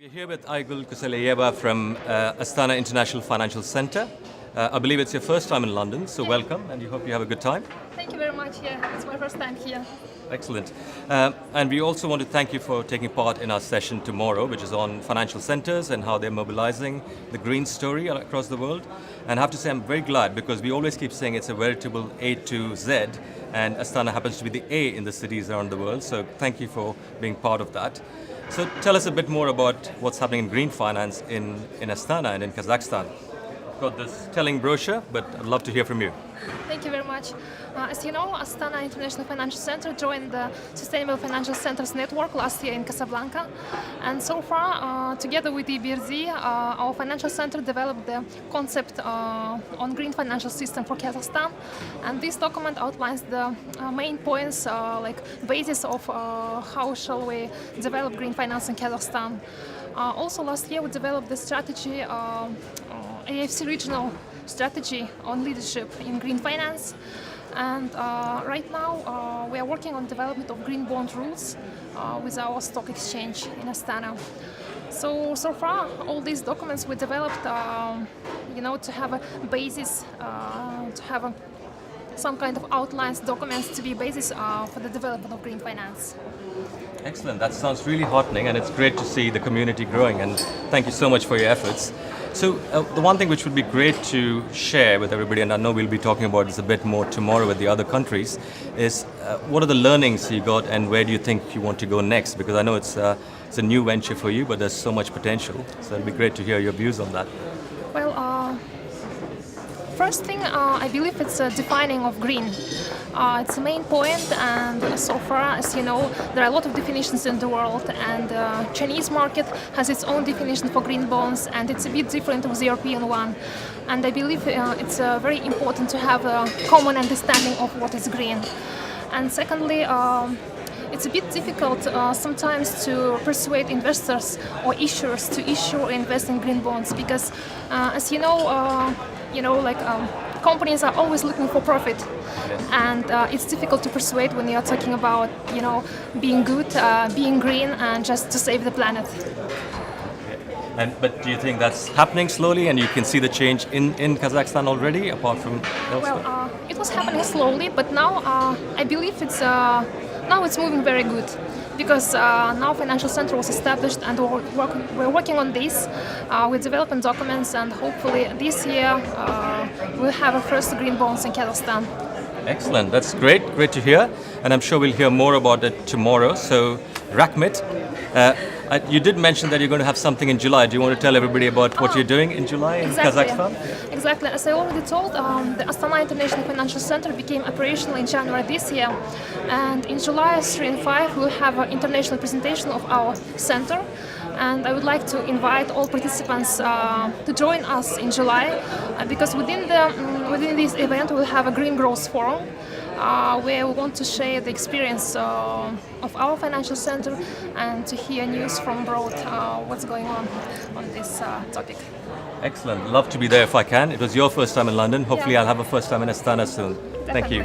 We're here with Aigul Kussaliyeva from Astana International Financial Center. I believe it's your first time in London, so welcome, and we hope you have a good time. Thank you very much. Yeah, it's my first time here. Excellent. And we also want to thank you for taking part in our session tomorrow, which is on financial centers and how they're mobilizing the green story across the world. And I have to say I'm very glad because we always keep saying it's a veritable A to Z, and Astana happens to be the A in the cities around the world. So thank you for being part of that. So tell us a bit more about what's happening in green finance in Astana and in Kazakhstan. Got this telling brochure, but I'd love to hear from you. Thank you very much. As you know, Astana International Financial Center joined the Sustainable Financial Centers Network last year in Casablanca. And so far, together with EBRD, our financial center developed the concept on green financial system for Kazakhstan. And this document outlines the main points, like basis of how shall we develop green finance in Kazakhstan. Also last year we developed the strategy, AIFC regional strategy on leadership in green finance. And right now we are working on development of green bond rules with our stock exchange in Astana. So far all these documents we developed, to have a basis, to have some kind of outlines, documents to be basis for the development of green finance. Excellent. That sounds really heartening, and it's great to see the community growing, and thank you so much for your efforts. So the one thing which would be great to share with everybody, and I know we'll be talking about this a bit more tomorrow with the other countries, is what are the learnings you got and where do you think you want to go next? Because I know it's a new venture for you, but there's so much potential. So it'll be great to hear your views on that. Well, first thing, I believe it's a defining of green. It's the main point, and so far, as you know, there are a lot of definitions in the world, and the Chinese market has its own definition for green bonds, and it's a bit different with the European one. And I believe it's very important to have a common understanding of what is green. And secondly, it's a bit difficult sometimes to persuade investors or issuers to issue or invest in green bonds because, as you know, companies are always looking for profit, and it's difficult to persuade when you're talking about, being good, being green, and just to save the planet. But do you think that's happening slowly, and you can see the change in Kazakhstan already, apart from elsewhere? Well, it was happening slowly, but now I believe it's moving very good. Because now financial center was established and we're working on this. We're developing documents, and hopefully this year we'll have our first green bonds in Kazakhstan. Excellent, that's great to hear, and I'm sure we'll hear more about it tomorrow. So, Rakhmit, you did mention that you're going to have something in July. Do you want to tell everybody about what you're doing in July in Kazakhstan? Exactly. As I already told, the Astana International Financial Center became operational in January this year. And in July 3 and 5, we'll have an international presentation of our center. And I would like to invite all participants to join us in July, because within this event we'll have a Green Growth Forum, where we want to share the experience of our financial center and to hear news from abroad, what's going on this topic. Excellent. Love to be there if I can. It was your first time in London. Hopefully Yeah. I'll have a first time in Astana soon. Definitely. Thank you.